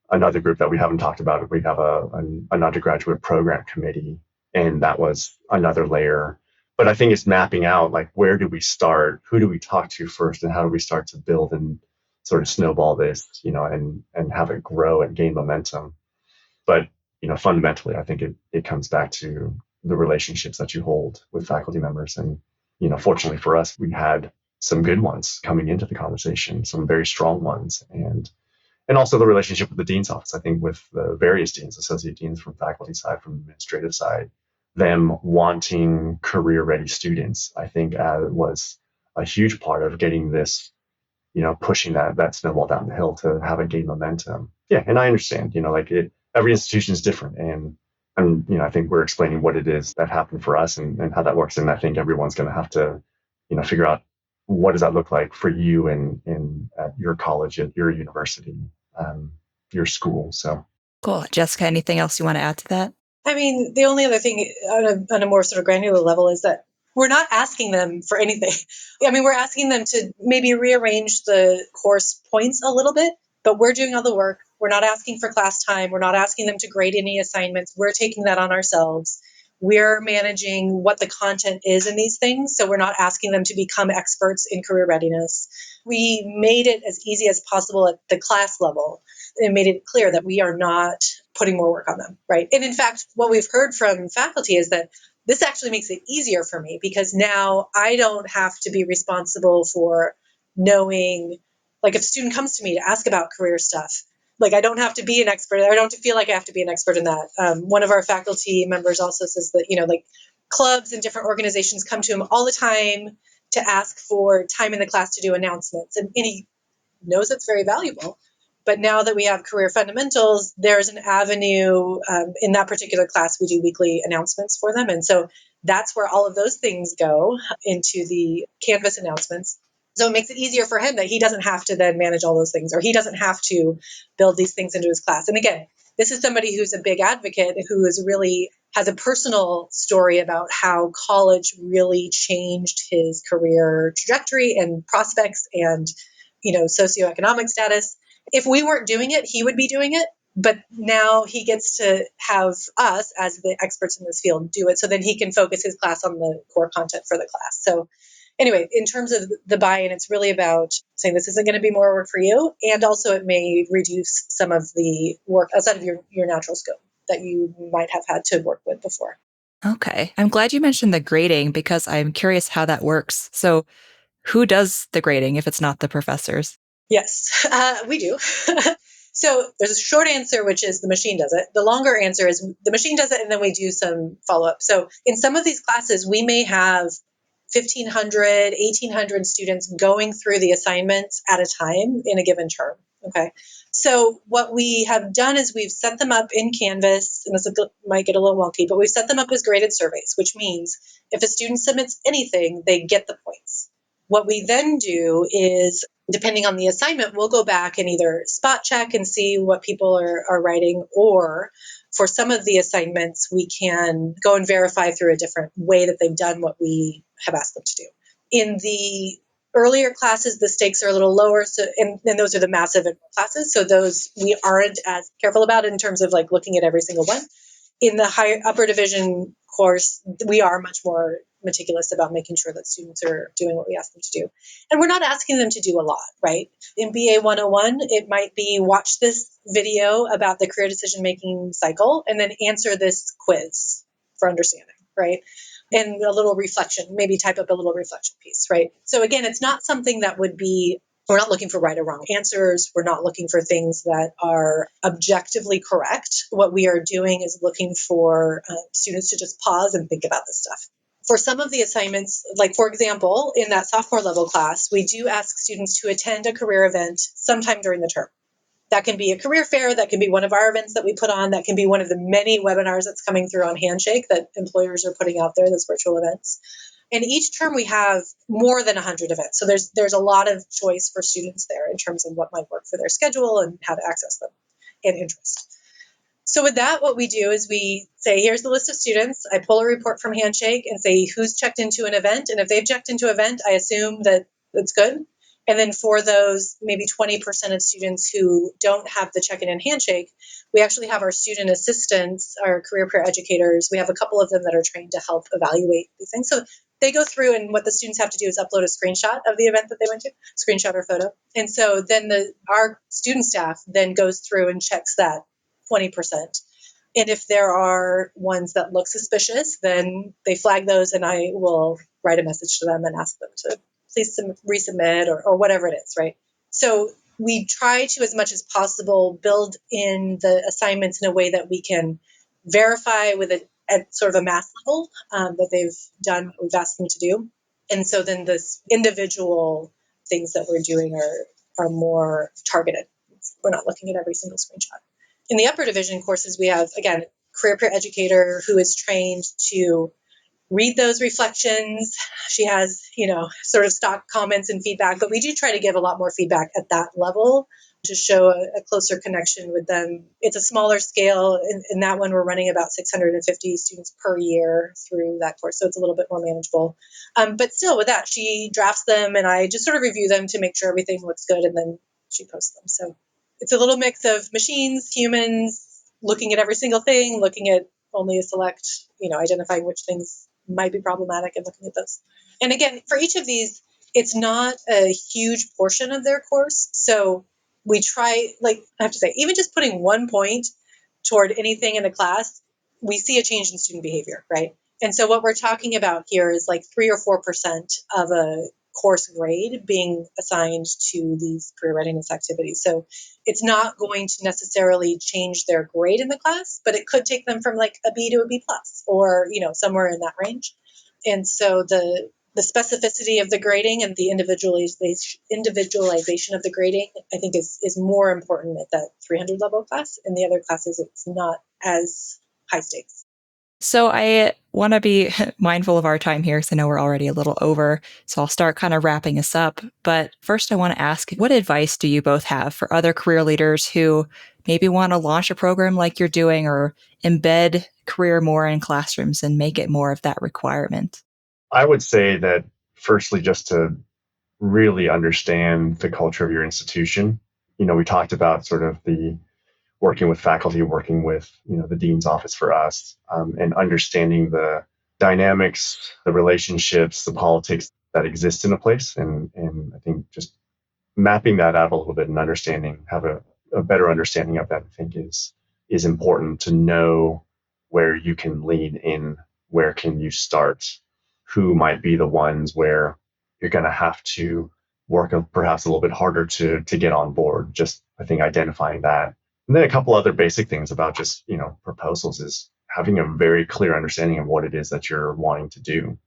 another group that we haven't talked about, we have an undergraduate program committee, and that was another layer. But I think it's mapping out, like, where do we start? Who do we talk to first? And how do we start to build and sort of snowball this, and have it grow and gain momentum? But, fundamentally, I think it comes back to the relationships that you hold with faculty members. And, fortunately for us, we had some good ones coming into the conversation, some very strong ones. And also the relationship with the dean's office. I think with the various deans, associate deans from faculty side, from administrative side, them wanting career-ready students, I think was a huge part of getting this, pushing that snowball down the hill to have it gain momentum. Yeah, and I understand, every institution is different, and I think we're explaining what it is that happened for us and how that works, and I think everyone's going to have to, figure out what does that look like for you and at your college, at your university, your school. So Cool. Jessica, anything else you want to add to that? I mean, the only other thing on a more sort of granular level is that we're not asking them for anything. I mean, we're asking them to maybe rearrange the course points a little bit, but we're doing all the work. We're not asking for class time. We're not asking them to grade any assignments. We're taking that on ourselves. We're managing what the content is in these things. So we're not asking them to become experts in career readiness. We made it as easy as possible at the class level and made it clear that we are not putting more work on them, right? And in fact, what we've heard from faculty is that this actually makes it easier for me because now I don't have to be responsible for knowing, like if a student comes to me to ask about career stuff, like I don't have to be an expert. I don't feel like I have to be an expert in that. One of our faculty members also says that, like clubs and different organizations come to him all the time to ask for time in the class to do announcements. And he knows it's very valuable. But now that we have career fundamentals, there's an avenue in that particular class. We do weekly announcements for them. And so that's where all of those things go into the Canvas announcements. So it makes it easier for him that he doesn't have to then manage all those things, or he doesn't have to build these things into his class. And again, this is somebody who's a big advocate who is really has a personal story about how college really changed his career trajectory and prospects and, socioeconomic status. If we weren't doing it, he would be doing it. But now he gets to have us as the experts in this field do it. So then he can focus his class on the core content for the class. So anyway, in terms of the buy-in, it's really about saying this isn't going to be more work for you. And also it may reduce some of the work outside of your natural scope that you might have had to work with before. Okay. I'm glad you mentioned the grading because I'm curious how that works. So who does the grading if it's not the professors? Yes, we do. So there's a short answer, which is the machine does it. The longer answer is the machine does it, and then we do some follow-up. So in some of these classes, we may have 1,500, 1,800 students going through the assignments at a time in a given term. Okay. So what we have done is we've set them up in Canvas, and this might get a little wonky, but we've set them up as graded surveys, which means if a student submits anything, they get the points. What we then do is, depending on the assignment, we'll go back and either spot check and see what people are writing, or for some of the assignments, we can go and verify through a different way that they've done what we have asked them to do. In the earlier classes, the stakes are a little lower, so and those are the massive classes, so those we aren't as careful about in terms of like looking at every single one. In the higher upper division course, we are much more meticulous about making sure that students are doing what we ask them to do. And we're not asking them to do a lot, right? In BA 101, it might be watch this video about the career decision making cycle and then answer this quiz for understanding, right? And a little reflection, maybe type up a little reflection piece, right? So again, it's not something that would be, we're not looking for right or wrong answers. We're not looking for things that are objectively correct. What we are doing is looking for students to just pause and think about this stuff. For some of the assignments, like for example, in that sophomore level class, we do ask students to attend a career event sometime during the term. That can be a career fair, that can be one of our events that we put on, that can be one of the many webinars that's coming through on Handshake that employers are putting out there, those virtual events. And each term we have more than 100 events. So there's a lot of choice for students there in terms of what might work for their schedule and how to access them and interest. So with that, what we do is we say, here's the list of students. I pull a report from Handshake and say who's checked into an event. And if they've checked into an event, I assume that it's good. And then for those maybe 20% of students who don't have the check-in and Handshake, we actually have our student assistants, our career peer educators. We have a couple of them that are trained to help evaluate these things. So they go through, and what the students have to do is upload a screenshot of the event that they went to, screenshot or photo. And so then our student staff then goes through and checks that 20%. And if there are ones that look suspicious, then they flag those, and I will write a message to them and ask them to please resubmit or whatever it is, right? So we try to, as much as possible, build in the assignments in a way that we can verify with at sort of a mass level that they've done what we've asked them to do. And so then this individual things that we're doing are more targeted. We're not looking at every single screenshot. In the upper division courses, we have, again, career peer educator who is trained to read those reflections. She has, sort of stock comments and feedback, but we do try to give a lot more feedback at that level to show a closer connection with them. It's a smaller scale. In that one, we're running about 650 students per year through that course, so it's a little bit more manageable. But still, with that, she drafts them, and I just sort of review them to make sure everything looks good, and then she posts them. So it's a little mix of machines, humans, looking at every single thing, looking at only a select, identifying which things might be problematic and looking at those. And again, for each of these, it's not a huge portion of their course. So we try, I have to say, even just putting 1 point toward anything in a class, we see a change in student behavior, right? And so what we're talking about here is like 3 or 4% of a course grade being assigned to these career readiness activities. So it's not going to necessarily change their grade in the class, but it could take them from like a B to a B plus, or somewhere in that range. And so the specificity of the grading and the individualization of the grading, I think, is more important at that 300 level class. In the other classes, it's not as high stakes. So I want to be mindful of our time here because I know we're already a little over. So I'll start kind of wrapping us up. But first, I want to ask, what advice do you both have for other career leaders who maybe want to launch a program like you're doing, or embed career more in classrooms and make it more of that requirement? I would say that firstly, just to really understand the culture of your institution. We talked about sort of the working with faculty, working with the dean's office for us, and understanding the dynamics, the relationships, the politics that exist in a place, and I think just mapping that out a little bit and have a better understanding of that, I think is important to know where you can lean in, where can you start, who might be the ones where you're going to have to work perhaps a little bit harder to get on board. Just, I think, identifying that. And then a couple other basic things about just, proposals is having a very clear understanding of what it is that you're wanting to do.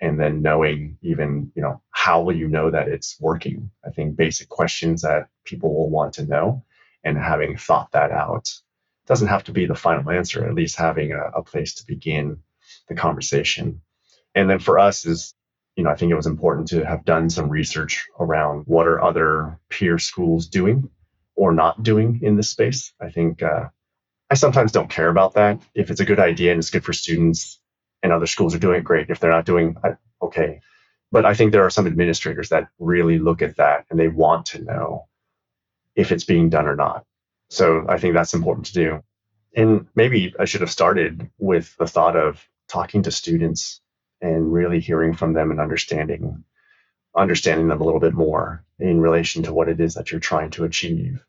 And then knowing even, how will you know that it's working? I think basic questions that people will want to know, and having thought that out. It doesn't have to be the final answer, at least having a place to begin the conversation. And then for us is, I think it was important to have done some research around what are other peer schools doing or not doing in this space. I think I sometimes don't care about that. If it's a good idea and it's good for students and other schools are doing it, great. If they're not doing it, okay. But I think there are some administrators that really look at that and they want to know if it's being done or not. So I think that's important to do. And maybe I should have started with the thought of talking to students and really hearing from them and understanding them a little bit more in relation to what it is that you're trying to achieve.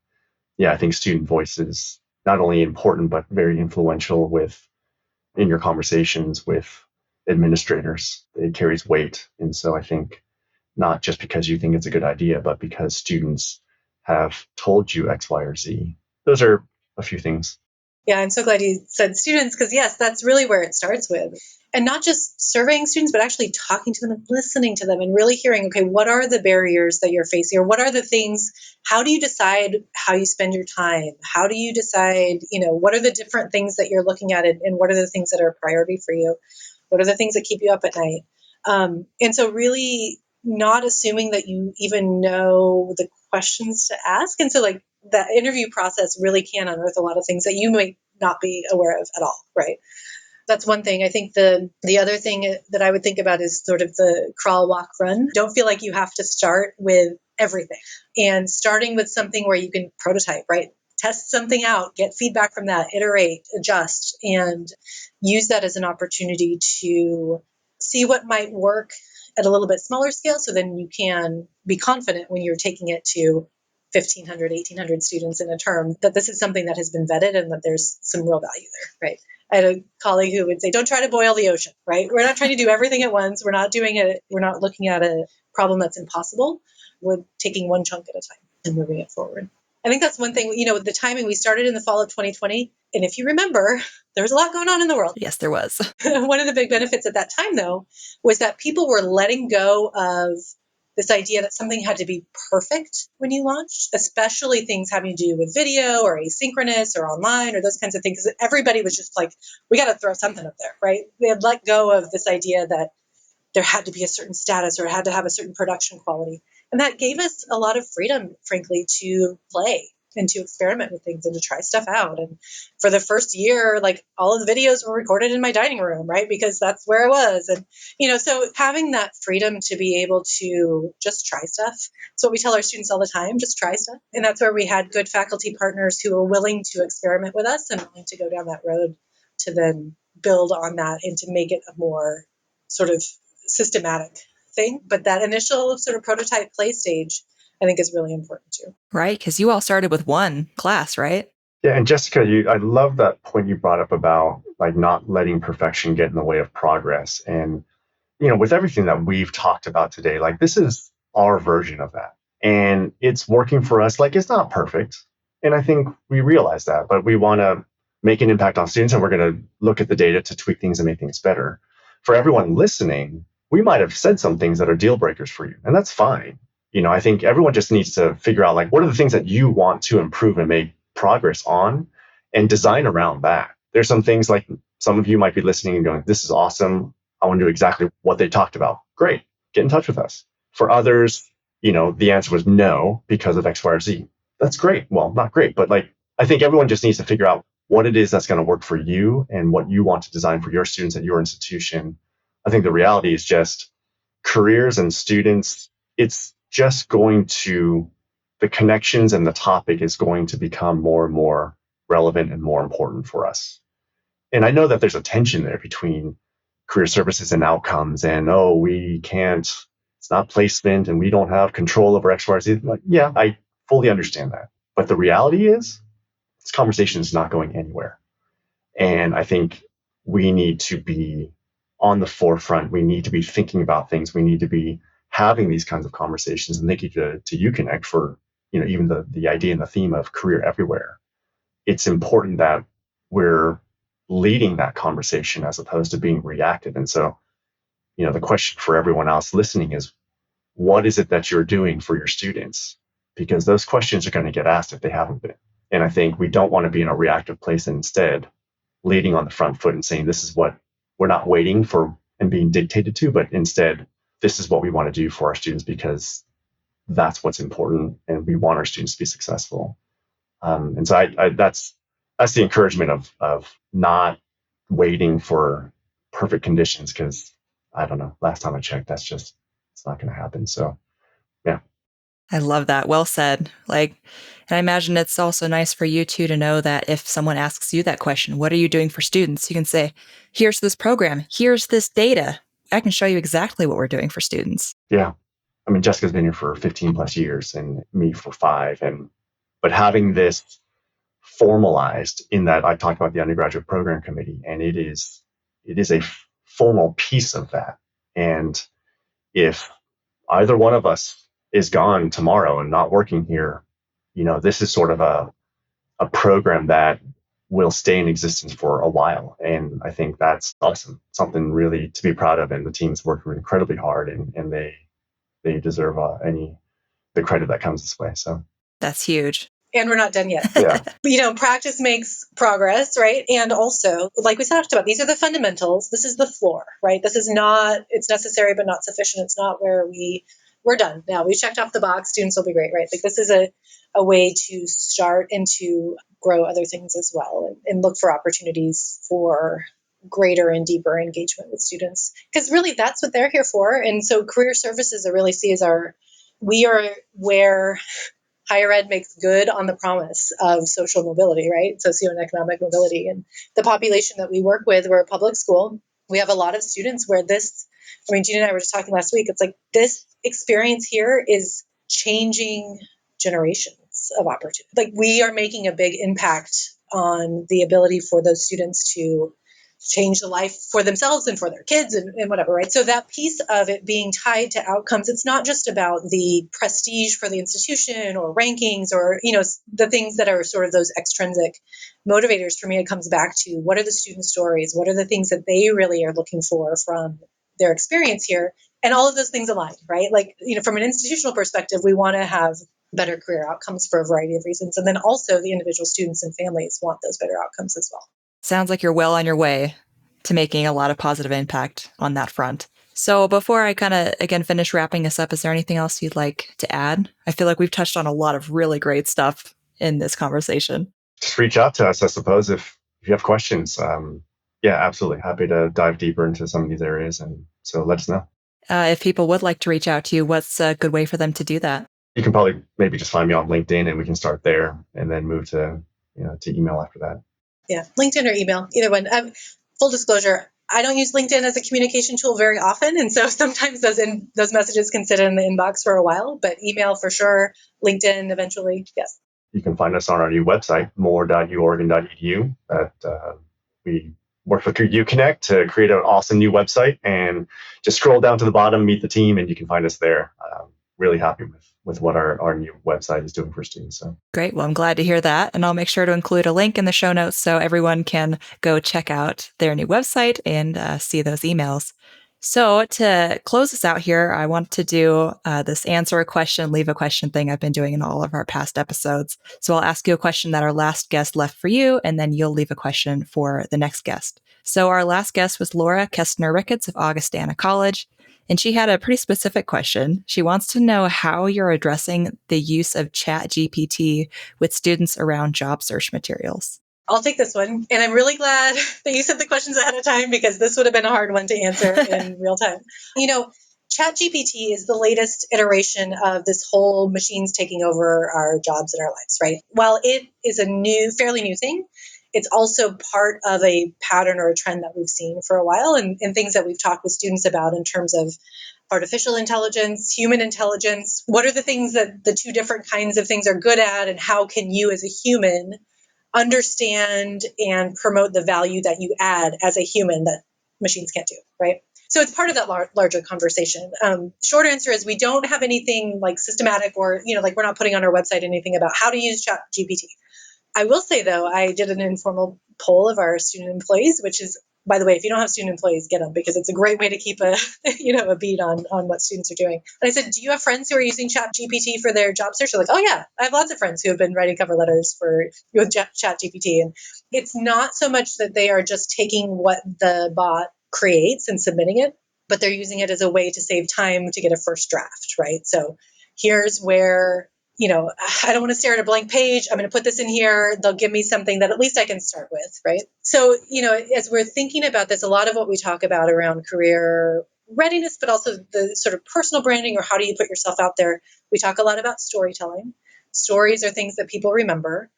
Yeah, I think student voice is not only important but very influential in your conversations with administrators. It carries weight. And so I think not just because you think it's a good idea, but because students have told you X, Y, or Z. Those are a few things. Yeah, I'm so glad you said students, because yes, that's really where it starts with. And not just surveying students, but actually talking to them and listening to them and really hearing, okay, what are the barriers that you're facing? Or what are the things, how do you decide how you spend your time? How do you decide, what are the different things that you're looking at, and what are the things that are a priority for you? What are the things that keep you up at night? And so really not assuming that you even know the questions to ask. And so like that interview process really can unearth a lot of things that you might not be aware of at all, right? That's one thing. I think the other thing that I would think about is sort of the crawl, walk, run. Don't feel like you have to start with everything, and starting with something where you can prototype, right? Test something out, get feedback from that, iterate, adjust, and use that as an opportunity to see what might work at a little bit smaller scale, so then you can be confident when you're taking it to 1,500, 1,800 students in a term, that this is something that has been vetted and that there's some real value there, right? I had a colleague who would say, don't try to boil the ocean, right? We're not trying to do everything at once. We're not doing it. We're not looking at a problem that's impossible. We're taking one chunk at a time and moving it forward. I think that's one thing, with the timing, we started in the fall of 2020. And if you remember, there was a lot going on in the world. Yes, there was. One of the big benefits at that time, though, was that people were letting go of this idea that something had to be perfect when you launched, especially things having to do with video or asynchronous or online or those kinds of things. Everybody was just like, we got to throw something up there, right? They had let go of this idea that there had to be a certain status or it had to have a certain production quality. And that gave us a lot of freedom, frankly, to play and to experiment with things and to try stuff out. And for the first year, like all of the videos were recorded in my dining room, right? Because that's where I was. And, so having that freedom to be able to just try stuff. It's what we tell our students all the time, just try stuff. And that's where we had good faculty partners who were willing to experiment with us and willing to go down that road to then build on that and to make it a more sort of systematic thing. But that initial sort of prototype play stage, I think, is really important too. Right, because you all started with one class, right? Yeah, and Jessica, I love that point you brought up about like not letting perfection get in the way of progress. And with everything that we've talked about today, like this is our version of that, and it's working for us. Like it's not perfect, and I think we realize that, but we want to make an impact on students, and we're going to look at the data to tweak things and make things better. For everyone listening, we might have said some things that are deal breakers for you, and that's fine. I think everyone just needs to figure out like what are the things that you want to improve and make progress on, and design around that. There's some things like some of you might be listening and going, "This is awesome. I want to do exactly what they talked about." Great, get in touch with us. For others, the answer was no because of X, Y, or Z. That's great. Well, not great, but like I think everyone just needs to figure out what it is that's going to work for you and what you want to design for your students at your institution. I think the reality is just careers and students, it's just the connections and the topic is going to become more and more relevant and more important for us. And I know that there's a tension there between career services and outcomes, and it's not placement and we don't have control over X, Y, or Z. Like, yeah, I fully understand that. But the reality is this conversation is not going anywhere. And I think we need to be on the forefront. We need to be thinking about things. We need to be having these kinds of conversations. And thank you to UConnect for, even the idea and the theme of career everywhere. It's important that we're leading that conversation as opposed to being reactive. And so, the question for everyone else listening is, what is it that you're doing for your students? Because those questions are going to get asked if they haven't been. And I think we don't want to be in a reactive place, and instead leading on the front foot and saying, this is what we're not waiting for and being dictated to, but instead, this is what we want to do for our students because that's what's important, and we want our students to be successful. And so that's the encouragement of not waiting for perfect conditions, because I don't know, last time I checked, it's not going to happen. So, yeah. I love that. Well said. And I imagine it's also nice for you too to know that if someone asks you that question, what are you doing for students? You can say, here's this program, here's this data. I can show you exactly what we're doing for students. Yeah. I mean, Jessica's been here for 15 plus years and me for 5. But having this formalized in that, I talked about the undergraduate program committee, and it is a formal piece of that. And if either one of us is gone tomorrow and not working here, this is sort of a program that will stay in existence for a while. And I think that's awesome, something really to be proud of. And the team's working incredibly hard, and they deserve the credit that comes this way. So that's huge. And we're not done yet. Yeah. Practice makes progress, right? And also, like we talked about, these are the fundamentals. This is the floor, right? This is not, it's necessary, but not sufficient. It's not where we're done. Now we checked off the box, students will be great, right? Like this is a way to start and to grow other things as well, and look for opportunities for greater and deeper engagement with students. Because really that's what they're here for. And so career services I really see as we are where higher ed makes good on the promise of social mobility, right? Socioeconomic mobility. And the population that we work with, we're a public school. We have a lot of students where Gina and I were just talking last week, it's like this experience here is changing generations of opportunity. Like we are making a big impact on the ability for those students to change the life for themselves and for their kids and whatever, right? So that piece of it being tied to outcomes, it's not just about the prestige for the institution or rankings or, the things that are sort of those extrinsic motivators. For me, it comes back to what are the student stories? What are the things that they really are looking for from their experience here? And all of those things align, right? Like, from an institutional perspective, we want to have better career outcomes for a variety of reasons. And then also the individual students and families want those better outcomes as well. Sounds like you're well on your way to making a lot of positive impact on that front. So before I kind of, again, finish wrapping us up, is there anything else you'd like to add? I feel like we've touched on a lot of really great stuff in this conversation. Just reach out to us, I suppose, if you have questions. Yeah, absolutely. Happy to dive deeper into some of these areas. And so let us know. If people would like to reach out to you, what's a good way for them to do that? You can probably maybe just find me on LinkedIn, and we can start there and then move to email after that. Yeah, LinkedIn or email, either one. Full disclosure, I don't use LinkedIn as a communication tool very often, and so sometimes those messages can sit in the inbox for a while. But email for sure, LinkedIn eventually, yes. You can find us on our new website, more.uoregon.edu. We worked with UConnect to create an awesome new website, and just scroll down to the bottom, meet the team, and you can find us there. Really happy with what our new website is doing for students. So great. Well, I'm glad to hear that. And I'll make sure to include a link in the show notes so everyone can go check out their new website and see those emails. So to close us out here, I want to do this answer a question, leave a question thing I've been doing in all of our past episodes. So I'll ask you a question that our last guest left for you, and then you'll leave a question for the next guest. So our last guest was Laura Kestner-Ricketts of Augustana College. And she had a pretty specific question. She wants to know how you're addressing the use of ChatGPT with students around job search materials. I'll take this one. And I'm really glad that you sent the questions ahead of time, because this would have been a hard one to answer in real time. ChatGPT is the latest iteration of this whole machines taking over our jobs and our lives, right? While it is a fairly new thing, it's also part of a pattern or a trend that we've seen for a while, and things that we've talked with students about in terms of artificial intelligence, human intelligence. What are the things that the two different kinds of things are good at, and how can you as a human understand and promote the value that you add as a human that machines can't do, right? So it's part of that larger conversation. Short answer is we don't have anything like systematic or, like we're not putting on our website anything about how to use ChatGPT. I will say, though, I did an informal poll of our student employees, which is, by the way, if you don't have student employees, get them, because it's a great way to keep a beat on what students are doing. And I said, do you have friends who are using ChatGPT for their job search? They're like, oh yeah, I have lots of friends who have been writing cover letters with ChatGPT. And it's not so much that they are just taking what the bot creates and submitting it, but they're using it as a way to save time to get a first draft, right? So here's where, I don't want to stare at a blank page. I'm going to put this in here. They'll give me something that at least I can start with, right? So, as we're thinking about this, a lot of what we talk about around career readiness, but also the sort of personal branding or how do you put yourself out there, we talk a lot about storytelling. Stories are things that people remember.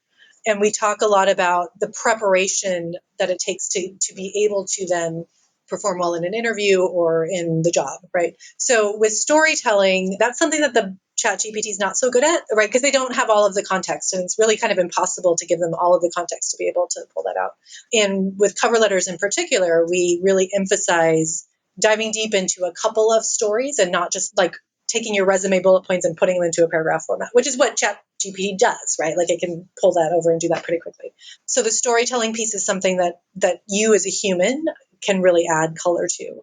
And we talk a lot about the preparation that it takes to be able to then perform well in an interview or in the job, right? So with storytelling, that's something that the ChatGPT is not so good at, right? Because they don't have all of the context, and it's really kind of impossible to give them all of the context to be able to pull that out. And with cover letters in particular, we really emphasize diving deep into a couple of stories and not just like taking your resume bullet points and putting them into a paragraph format, which is what ChatGPT does, right? Like it can pull that over and do that pretty quickly. So the storytelling piece is something that you as a human can really add color to.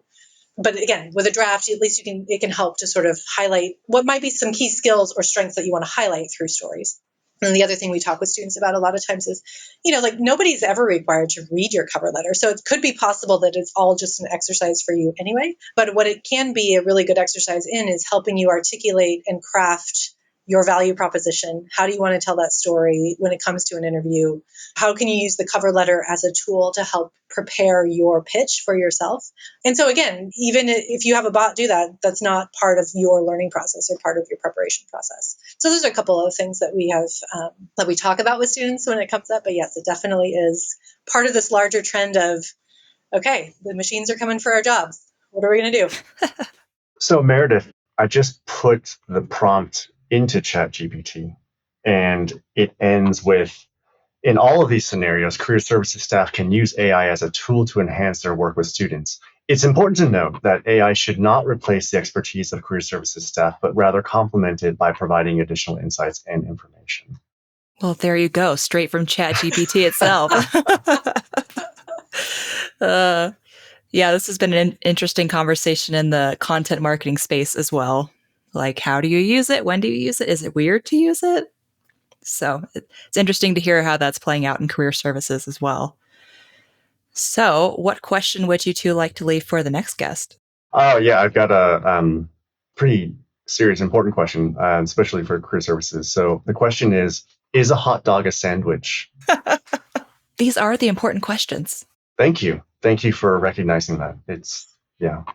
But again, with a draft, at least it can help to sort of highlight what might be some key skills or strengths that you want to highlight through stories. And the other thing we talk with students about a lot of times is, like nobody's ever required to read your cover letter. So it could be possible that it's all just an exercise for you anyway. But what it can be a really good exercise in is helping you articulate and craft your value proposition. How do you want to tell that story when it comes to an interview? How can you use the cover letter as a tool to help prepare your pitch for yourself? And so again, even if you have a bot do that, that's not part of your learning process or part of your preparation process. So those are a couple of things that we have that we talk about with students when it comes up. But yes, it definitely is part of this larger trend of, okay, the machines are coming for our jobs. What are we going to do? So Meredith, I just put the prompt into ChatGPT, and it ends with, in all of these scenarios, career services staff can use AI as a tool to enhance their work with students. It's important to note that AI should not replace the expertise of career services staff, but rather complement it by providing additional insights and information. Well, there you go, straight from ChatGPT itself. Yeah, this has been an interesting conversation in the content marketing space as well. Like, how do you use it? When do you use it? Is it weird to use it? So it's interesting to hear how that's playing out in career services as well. So what question would you two like to leave for the next guest? Oh, yeah, I've got a pretty serious, important question, especially for career services. So the question is a hot dog a sandwich? These are the important questions. Thank you. Thank you for recognizing that.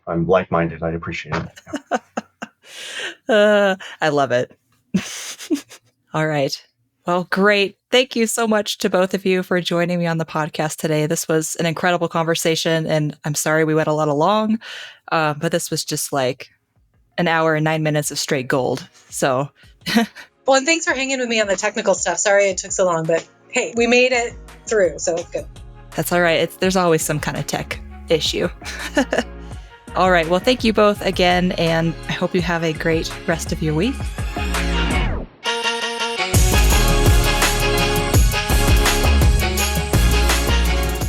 I'm like-minded. I appreciate it. I love it. All right. Well, great. Thank you so much to both of you for joining me on the podcast today. This was an incredible conversation, and I'm sorry we went a lot along, but this was just like an hour and 9 minutes of straight gold. So, well, and thanks for hanging with me on the technical stuff. Sorry it took so long, but hey, we made it through, so it's good. That's all right. There's always some kind of tech issue. All right. Well, thank you both again, and I hope you have a great rest of your week.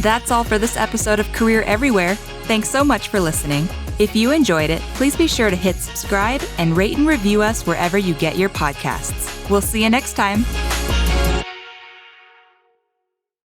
That's all for this episode of Career Everywhere. Thanks so much for listening. If you enjoyed it, please be sure to hit subscribe and rate and review us wherever you get your podcasts. We'll see you next time.